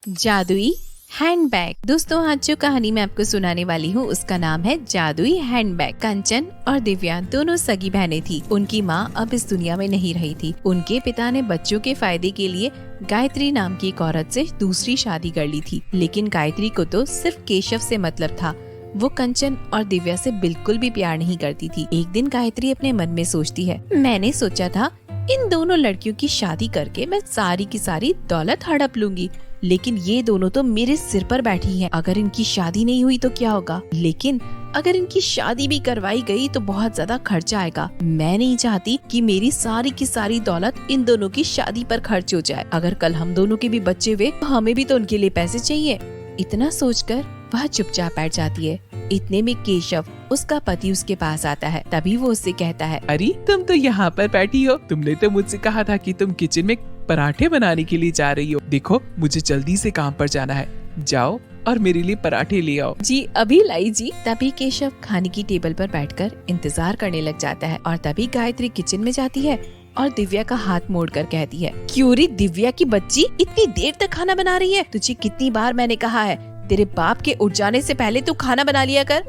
जादुई हैंडबैग। दोस्तों, आज जो कहानी मैं आपको सुनाने वाली हूँ उसका नाम है जादुई हैंडबैग। कंचन और दिव्या दोनों सगी बहनें थी। उनकी माँ अब इस दुनिया में नहीं रही थी। उनके पिता ने बच्चों के फायदे के लिए गायत्री नाम की एक औरत से दूसरी शादी कर ली थी। लेकिन गायत्री को तो सिर्फ केशव से मतलब था। वो कंचन और दिव्या से बिल्कुल भी प्यार नहीं करती थी। एक दिन गायत्री अपने मन में सोचती है, मैंने सोचा था इन दोनों लड़कियों की शादी करके मैं सारी की सारी दौलत हड़प लूंगी, लेकिन ये दोनों तो मेरे सिर पर बैठी हैं। अगर इनकी शादी नहीं हुई तो क्या होगा? लेकिन अगर इनकी शादी भी करवाई गई तो बहुत ज्यादा खर्चा आएगा। मैं नहीं चाहती कि मेरी सारी की सारी दौलत इन दोनों की शादी पर खर्च हो जाए। अगर कल हम दोनों के भी बच्चे हुए तो हमें भी तो उनके लिए पैसे चाहिए। इतना सोचकर वह चुपचाप बैठ जाती है। इतने में केशव, उसका पति, उसके पास आता है। तभी वो उससे कहता है, अरे तुम तो यहाँ पर बैठी हो। तुमने तो मुझसे कहा था कि तुम किचन में पराठे बनाने के लिए जा रही हो। देखो, मुझे जल्दी से काम पर जाना है। जाओ और मेरे लिए पराठे ले आओ। जी अभी लाई जी। तभी केशव खाने की टेबल पर बैठकर इंतजार करने लग जाता है और तभी गायत्री किचन में जाती है और दिव्या का हाथ मोड़कर कहती है, क्यों रे दिव्या की बच्ची, इतनी देर तक खाना बना रही है? तुझे कितनी बार मैंने कहा है तेरे बाप के उठ जाने से पहले तू खाना बना लिया कर।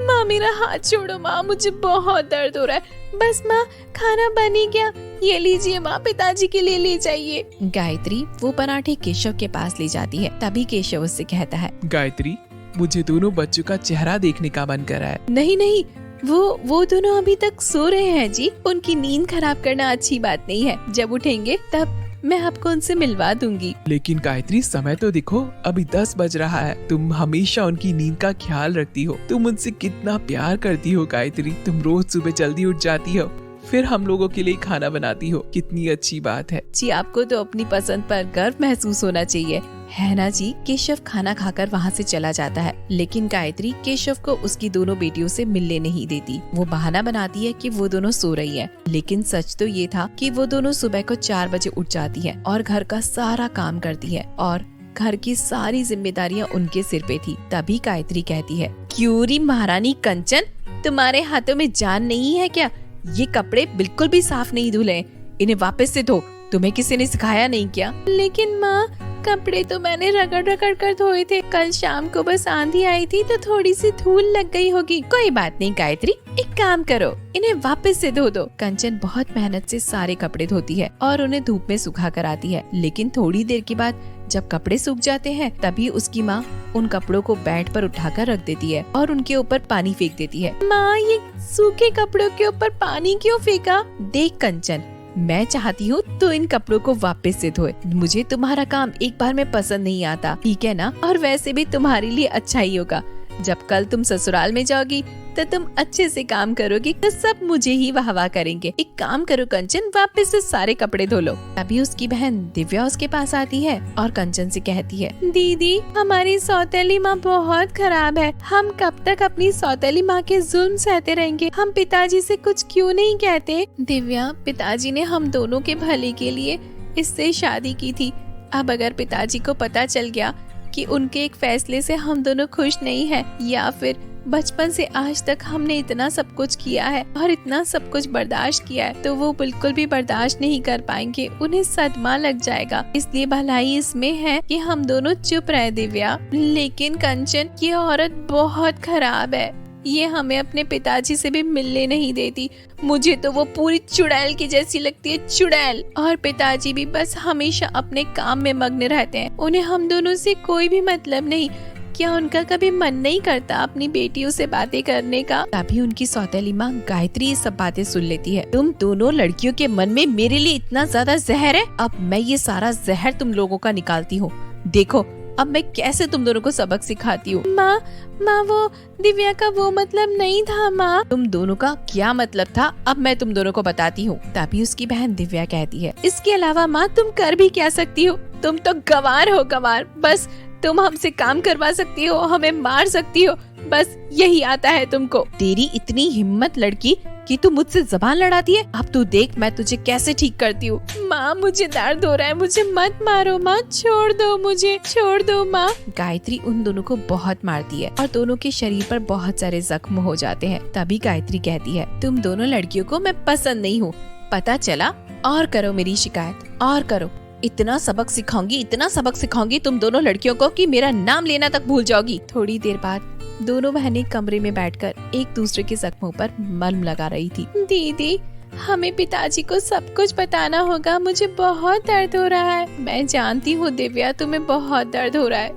माँ मेरा हाथ छोड़ो माँ, मुझे बहुत दर्द हो रहा है। बस माँ, खाना बन ही गया, ये लीजिए माँ, पिताजी के लिए ले जाइए। गायत्री वो पराठे केशव के पास ले जाती है। तभी केशव उससे कहता है, गायत्री, मुझे दोनों बच्चों का चेहरा देखने का मन कर रहा है। नहीं, वो दोनों अभी तक सो रहे हैं जी। उनकी नींद खराब करना अच्छी बात नहीं है। जब उठेंगे तब मैं आपको उनसे मिलवा दूंगी। लेकिन गायत्री, समय तो देखो, अभी 10 बज रहा है। तुम हमेशा उनकी नींद का ख्याल रखती हो। तुम उनसे कितना प्यार करती हो गायत्री। तुम रोज सुबह जल्दी उठ जाती हो, फिर हम लोगों के लिए खाना बनाती हो। कितनी अच्छी बात है जी। आपको तो अपनी पसंद पर गर्व महसूस होना चाहिए, है ना जी। केशव खाना खाकर वहाँ से चला जाता है। लेकिन गायत्री केशव को उसकी दोनों बेटियों से मिलने नहीं देती। वो बहाना बनाती है कि वो दोनों सो रही है। लेकिन सच तो ये था कि वो दोनों सुबह को 4 बजे उठ जाती है और घर का सारा काम करती है और घर की सारी जिम्मेदारियाँ उनके सिर पे थी। तभी गायत्री कहती है, क्यों री महारानी कंचन, तुम्हारे हाथों में जान नहीं है क्या? ये कपड़े बिल्कुल भी साफ नहीं धुले, इन्हें वापस से धो। तुम्हें किसी ने सिखाया नहीं क्या? लेकिन माँ, कपड़े तो मैंने रगड़ कर धोए थे। कल शाम को बस आंधी आई थी तो थोड़ी सी धूल लग गई होगी। कोई बात नहीं गायत्री, एक काम करो, इन्हें वापस से धो दो। कंचन बहुत मेहनत से सारे कपड़े धोती है और उन्हें धूप में सुखा कर आती है। लेकिन थोड़ी देर के बाद जब कपड़े सूख जाते हैं तभी उसकी माँ उन कपड़ों को बेड पर उठाकर रख देती है और उनके ऊपर पानी फेंक देती है। माँ, ये सूखे कपड़ों के ऊपर पानी क्यों फेंका? देख कंचन, मैं चाहती हूँ तो इन कपड़ों को वापस से धोए। मुझे तुम्हारा काम एक बार में पसंद नहीं आता, ठीक है ना? और वैसे भी तुम्हारे लिए अच्छा ही होगा। जब कल तुम ससुराल में जाओगी तो तुम अच्छे से काम करोगी तो सब मुझे ही वाह करेंगे। एक काम करो कंचन, वापस से सारे कपड़े धो लो। तभी उसकी बहन दिव्या उसके पास आती है और कंचन से कहती है, दीदी, हमारी सौतेली माँ बहुत खराब है। हम कब तक अपनी सौतेली माँ के जुल्म सहते रहेंगे? हम पिताजी से कुछ क्यों नहीं कहते? दिव्या, पिताजी ने हम दोनों के भले के लिए इससे शादी की थी। अब अगर पिताजी को पता चल गया कि उनके एक फैसले से हम दोनों खुश नहीं है, या फिर बचपन से आज तक हमने इतना सब कुछ किया है और इतना सब कुछ बर्दाश्त किया है, तो वो बिल्कुल भी बर्दाश्त नहीं कर पाएंगे। उन्हें सदमा लग जाएगा। इसलिए भलाई इसमें है कि हम दोनों चुप रहे। दिव्या, लेकिन कंचन, ये औरत बहुत खराब है। ये हमें अपने पिताजी से भी मिलने नहीं देती। मुझे तो वो पूरी चुड़ैल की जैसी लगती है, चुड़ैल। और पिताजी भी बस हमेशा अपने काम में मग्न रहते हैं। उन्हें हम दोनों से कोई भी मतलब नहीं। क्या उनका कभी मन नहीं करता अपनी बेटियों से बातें करने का? तभी उनकी सौतेली माँ गायत्री ये सब बातें सुन लेती है। तुम दोनों लड़कियों के मन में मेरे लिए इतना ज्यादा जहर है, अब मैं ये सारा जहर तुम लोगों का निकालती हूँ। देखो अब मैं कैसे तुम दोनों को सबक सिखाती हूँ। माँ, वो दिव्या का वो मतलब नहीं था माँ। तुम दोनों का क्या मतलब था, अब मैं तुम दोनों को बताती हूँ। तभी उसकी बहन दिव्या कहती है, इसके अलावा माँ तुम कर भी क्या सकती हो? तुम तो गंवार हो, गंवार। बस तुम हमसे काम करवा सकती हो, हमें मार सकती हो, बस यही आता है तुमको। तेरी इतनी हिम्मत लड़की कि तू मुझसे जबान लड़ाती है। अब तू देख मैं तुझे कैसे ठीक करती हूँ। माँ, मुझे दर्द हो रहा है, मुझे मत मारो माँ, छोड़ दो मुझे, छोड़ दो माँ। गायत्री उन दोनों को बहुत मारती है और दोनों के शरीर पर बहुत सारे जख्म हो जाते हैं। तभी गायत्री कहती है, तुम दोनों लड़कियों को मैं पसंद नहीं हूँ, पता चला? और करो मेरी शिकायत, और करो। इतना सबक सिखाऊंगी तुम दोनों लड़कियों को कि मेरा नाम लेना तक भूल जाओगी। थोड़ी देर बाद दोनों बहनें कमरे में बैठकर एक दूसरे के जख्मों पर मलम लगा रही थी। दीदी, हमें पिताजी को सब कुछ बताना होगा, मुझे बहुत दर्द हो रहा है। मैं जानती हूँ दिव्या, तुम्हें बहुत दर्द हो रहा है।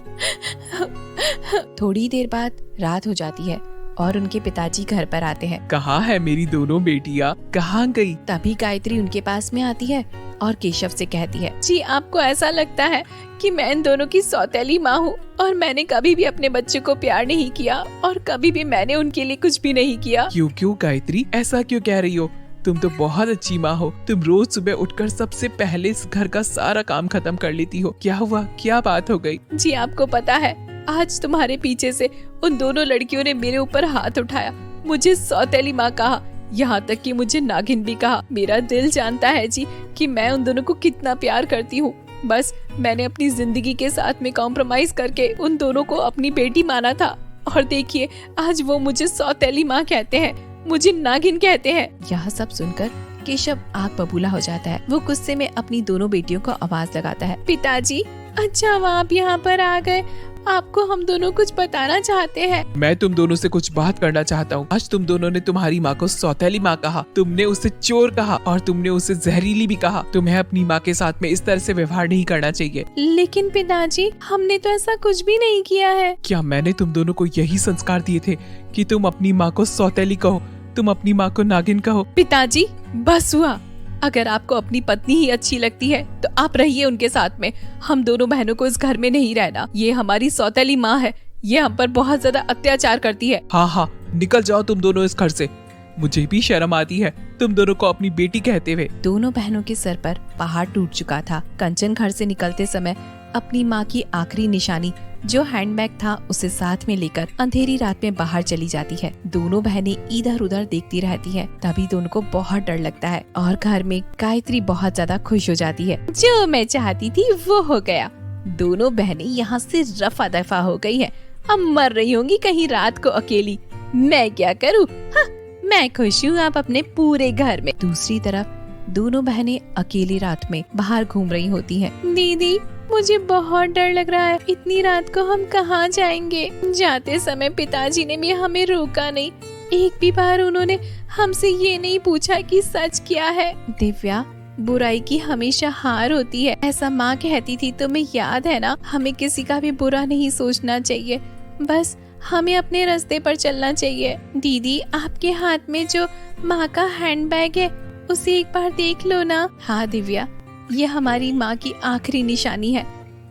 थोड़ी देर बाद रात हो जाती है और उनके पिताजी घर पर आते हैं। कहाँ है मेरी दोनों बेटियाँ, कहाँ गई? तभी गायत्री उनके पास में आती है और केशव से कहती है, जी आपको ऐसा लगता है कि मैं इन दोनों की सौतेली माँ हूँ और मैंने कभी भी अपने बच्चे को प्यार नहीं किया और कभी भी मैंने उनके लिए कुछ भी नहीं किया। क्यों गायत्री, ऐसा क्यों कह रही हो? तुम तो बहुत अच्छी माँ हो। तुम रोज सुबह उठकर सबसे पहले इस घर का सारा काम खत्म कर लेती हो। क्या हुआ, क्या बात हो गई? जी आपको पता है, आज तुम्हारे पीछे से उन दोनों लड़कियों ने मेरे ऊपर हाथ उठाया, मुझे सौतेली माँ कहा, यहाँ तक कि मुझे नागिन भी कहा। मेरा दिल जानता है जी कि मैं उन दोनों को कितना प्यार करती हूँ। बस मैंने अपनी जिंदगी के साथ में कॉम्प्रोमाइज करके उन दोनों को अपनी बेटी माना था और देखिए आज वो मुझे सौतेली माँ कहते हैं, मुझे नागिन कहते हैं। यह सब सुनकर केशव आग बबूला हो जाता है। वो गुस्से में अपनी दोनों बेटियों को आवाज लगाता है, पिताजी, अच्छा आप यहाँ पर आ गए, आपको हम दोनों कुछ बताना चाहते हैं। मैं तुम दोनों से कुछ बात करना चाहता हूँ। आज तुम दोनों ने तुम्हारी माँ को सौतेली माँ कहा, तुमने उसे चोर कहा और तुमने उसे जहरीली भी कहा। तुम्हें अपनी माँ के साथ में इस तरह से व्यवहार नहीं करना चाहिए। लेकिन पिताजी, हमने तो ऐसा कुछ भी नहीं किया है। क्या मैंने तुम दोनों को यही संस्कार दिए थे कि तुम अपनी माँ को सौतेली कहो, तुम अपनी माँ को नागिन कहो? पिताजी बस हुआ, अगर आपको अपनी पत्नी ही अच्छी लगती है तो आप रहिए उनके साथ में। हम दोनों बहनों को इस घर में नहीं रहना। ये हमारी सौतेली माँ है, ये हम पर बहुत ज्यादा अत्याचार करती है। हाँ, निकल जाओ तुम दोनों इस घर से। मुझे भी शर्म आती है तुम दोनों को अपनी बेटी कहते हुए। दोनों बहनों के सर पर पहाड़ टूट चुका था। कंचन घर से निकलते समय अपनी माँ की आखिरी निशानी जो हैंडबैग था उसे साथ में लेकर अंधेरी रात में बाहर चली जाती है। दोनों बहनें इधर उधर देखती रहती हैं। तभी दोनों को बहुत डर लगता है और घर में गायत्री बहुत ज्यादा खुश हो जाती है। जो मैं चाहती थी वो हो गया। दोनों बहनें यहाँ से रफा दफा हो गई हैं। अब मर रही होंगी कहीं रात को अकेली। मैं क्या करूँ? हाँ, मैं खुश हूँ आप अपने पूरे घर में। दूसरी तरफ दोनों बहनें अकेली रात में बाहर घूम रही होती हैं। दीदी, मुझे बहुत डर लग रहा है, इतनी रात को हम कहाँ जाएंगे? जाते समय पिताजी ने भी हमें रोका नहीं, एक भी बार उन्होंने हमसे ये नहीं पूछा कि सच क्या है। दिव्या, बुराई की हमेशा हार होती है, ऐसा माँ कहती थी, तुम्हें याद है ना? हमें किसी का भी बुरा नहीं सोचना चाहिए, बस हमें अपने रास्ते पर चलना चाहिए। दीदी, आपके हाथ में जो माँ का हैंडबैग है उसे एक बार देख लो ना। हाँ दिव्या, ये हमारी माँ की आखिरी निशानी है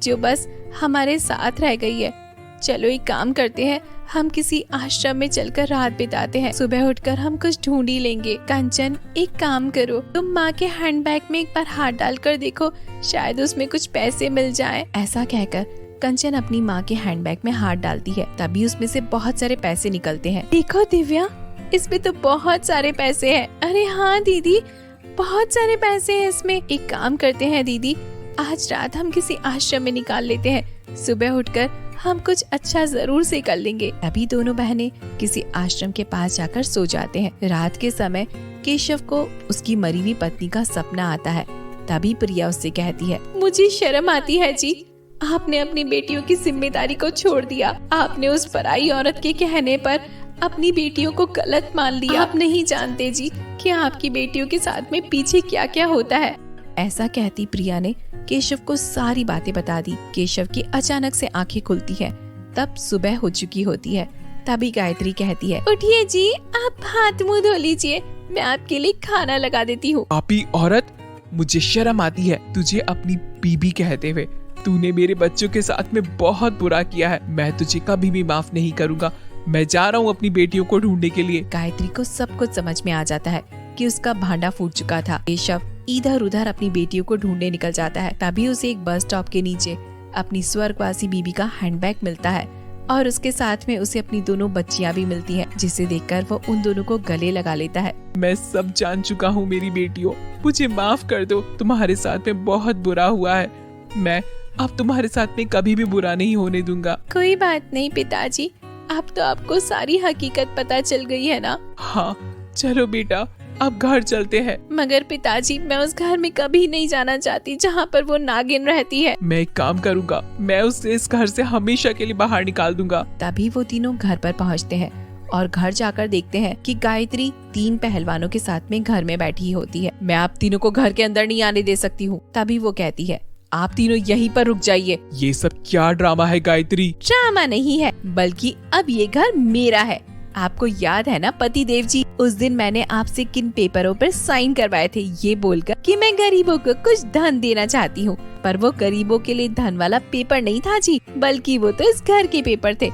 जो बस हमारे साथ रह गई है। चलो एक काम करते हैं, हम किसी आश्रम में चलकर रात बिताते हैं, सुबह उठकर हम कुछ ढूंढ ही लेंगे। कंचन, एक काम करो, तुम माँ के हैंडबैग में एक बार हाथ डालकर देखो, शायद उसमें कुछ पैसे मिल जाएं। ऐसा कहकर कंचन अपनी माँ के हैंडबैग में हाथ डालती है। तभी उसमें से बहुत सारे पैसे निकलते हैं। देखो दिव्या, इसमें तो बहुत सारे पैसे हैं। अरे हाँ दीदी, बहुत सारे पैसे हैं इसमें। एक काम करते हैं दीदी, आज रात हम किसी आश्रम में निकाल लेते हैं, सुबह उठकर हम कुछ अच्छा जरूर से कर लेंगे। अभी दोनों बहनें किसी आश्रम के पास जाकर सो जाते हैं। रात के समय केशव को उसकी मरी हुई पत्नी का सपना आता है। तभी प्रिया उससे कहती है, मुझे शर्म आती है जी, आपने अपनी बेटियों की जिम्मेदारी को छोड़ दिया। आपने उस पराई औरत के कहने पर अपनी बेटियों को गलत मान लिया। आप नहीं जानते जी कि आपकी बेटियों के साथ में पीछे क्या क्या होता है। ऐसा कहती प्रिया ने केशव को सारी बातें बता दी। केशव की अचानक से आंखें खुलती हैं। तब सुबह हो चुकी होती है। तभी गायत्री कहती है, उठिए जी, आप हाथ मुंह धो लीजिए, मैं आपके लिए खाना लगा देती हूँ। पापी औरत, मुझे शर्म आती है तुझे अपनी बीबी कहते हुए। तूने मेरे बच्चों के साथ में बहुत बुरा किया है, मैं तुझे कभी भी माफ नहीं करूँगा। मैं जा रहा हूँ अपनी बेटियों को ढूंढने के लिए। गायत्री को सब कुछ समझ में आ जाता है कि उसका भांडा फूट चुका था। केशव इधर उधर अपनी बेटियों को ढूंढने निकल जाता है। तभी उसे एक बस स्टॉप के नीचे अपनी स्वर्गवासी बीबी का हैंडबैग मिलता है और उसके साथ में उसे अपनी दोनों बच्चियां भी मिलती हैं, जिसे देखकर वो उन दोनों को गले लगा लेता है। मैं सब जान चुका हूँ मेरी बेटियों, मुझे माफ कर दो। तुम्हारे साथ में बहुत बुरा हुआ है, मैं अब तुम्हारे साथ में कभी भी बुरा नहीं होने दूंगा। कोई बात नहीं पिताजी, अब तो आपको सारी हकीकत पता चल गई है ना। हाँ चलो बेटा, अब घर चलते हैं। मगर पिताजी, मैं उस घर में कभी नहीं जाना चाहती जहाँ पर वो नागिन रहती है। मैं एक काम करूँगा, मैं उसे इस घर से हमेशा के लिए बाहर निकाल दूंगा। तभी वो तीनों घर पर पहुँचते हैं और घर जाकर देखते हैं कि गायत्री 3 पहलवानों के साथ में घर में बैठी होती है। मैं आप तीनों को घर के अंदर नहीं आने दे सकती हूँ। तभी वो कहती है, आप तीनों यहीं पर रुक जाइए। ये सब क्या ड्रामा है गायत्री? ड्रामा नहीं है, बल्कि अब ये घर मेरा है। आपको याद है ना पति देव जी, उस दिन मैंने आपसे किन पेपरों पर साइन करवाए थे, ये बोलकर कि मैं गरीबों को कुछ धन देना चाहती हूँ। पर वो गरीबों के लिए धन वाला पेपर नहीं था जी, बल्कि वो तो इस घर के पेपर थे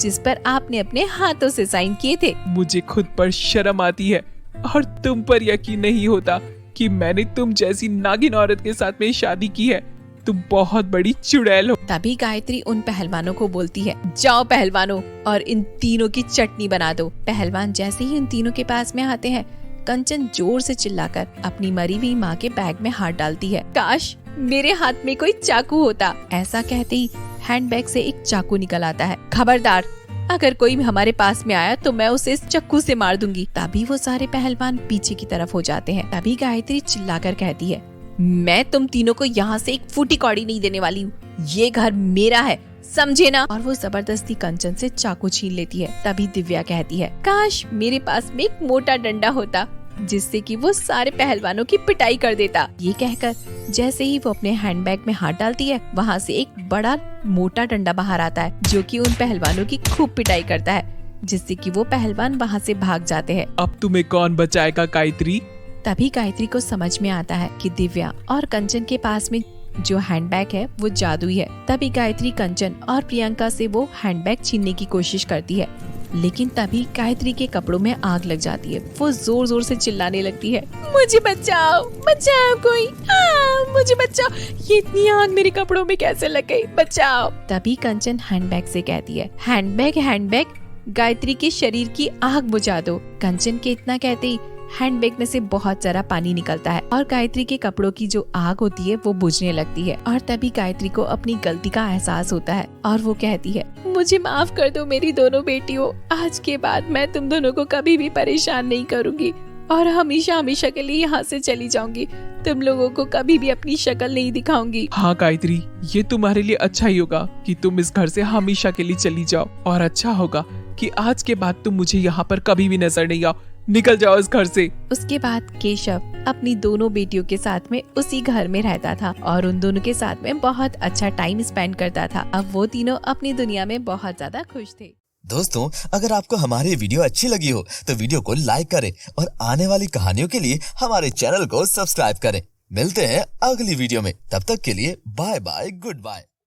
जिस पर आपने अपने हाथों से साइन किए थे। मुझे खुद पर शर्म आती है और तुम पर यकीन नहीं होता कि मैंने तुम जैसी नागिन औरत के साथ में शादी की है। तुम बहुत बड़ी चुड़ैल हो। तभी गायत्री उन पहलवानों को बोलती है, जाओ पहलवानों और इन तीनों की चटनी बना दो। पहलवान जैसे ही उन तीनों के पास में आते हैं, कंचन जोर से चिल्लाकर अपनी मरी हुई माँ के बैग में हाथ डालती है। काश मेरे हाथ में कोई चाकू होता। ऐसा कहते ही हैंडबैग से एक चाकू निकल आता है। खबरदार, अगर कोई हमारे पास में आया तो मैं उसे इस चाकू से मार दूंगी। तभी वो सारे पहलवान पीछे की तरफ हो जाते हैं। तभी गायत्री चिल्लाकर कहती है, मैं तुम तीनों को यहाँ से एक फूटी कौड़ी नहीं देने वाली हूँ। ये घर मेरा है, समझे ना? और वो जबरदस्ती कंचन से चाकू छीन लेती है। तभी दिव्या कहती है, काश मेरे पास में एक मोटा डंडा होता जिससे कि वो सारे पहलवानों की पिटाई कर देता। ये कहकर जैसे ही वो अपने हैंडबैग में हाथ डालती है, वहाँ से एक बड़ा मोटा डंडा बाहर आता है जो कि उन पहलवानों की खूब पिटाई करता है, जिससे कि वो पहलवान वहाँ से भाग जाते हैं। अब तुम्हें कौन बचाएगा गायत्री? तभी गायत्री को समझ में आता है कि दिव्या और कंचन के पास में जो हैंडबैग है वो जादुई है। तभी गायत्री कंचन और प्रियंका से वो हैंडबैग छीनने की कोशिश करती है, लेकिन तभी गायत्री के कपड़ों में आग लग जाती है। वो जोर जोर से चिल्लाने लगती है, मुझे बचाओ, बचाओ कोई, मुझे बचाओ, ये इतनी आग मेरे कपड़ों में कैसे लग गई, बचाओ। तभी कंचन हैंडबैग से कहती है, हैंडबैग हैंडबैग, गायत्री के शरीर की आग बुझा दो। कंचन के इतना कहते ही हैंडबैग में से बहुत सारा पानी निकलता है और गायत्री के कपड़ों की जो आग होती है वो बुझने लगती है। और तभी गायत्री को अपनी गलती का एहसास होता है और वो कहती है, मुझे माफ कर दो मेरी दोनों बेटियों, आज के बाद मैं तुम दोनों को कभी भी परेशान नहीं करूंगी और हमेशा हमेशा के लिए यहाँ से चली जाऊंगी। तुम लोगों को कभी भी अपनी शक्ल नहीं दिखाऊंगी। हाँ गायत्री, ये तुम्हारे लिए अच्छा ही होगा कि तुम इस घर से हमेशा के लिए चली जाओ, और अच्छा होगा कि आज के बाद तुम मुझे यहाँ पर कभी भी नजर नहीं आओ। निकल जाओ इस घर से। उसके बाद केशव अपनी दोनों बेटियों के साथ में उसी घर में रहता था और उन दोनों के साथ में बहुत अच्छा टाइम स्पेंड करता था। अब वो तीनों अपनी दुनिया में बहुत ज्यादा खुश थे। दोस्तों, अगर आपको हमारी वीडियो अच्छी लगी हो तो वीडियो को लाइक करें और आने वाली कहानियों के लिए हमारे चैनल को सब्सक्राइब करें। मिलते हैं अगली वीडियो में, तब तक के लिए बाय बाय, गुड बाय।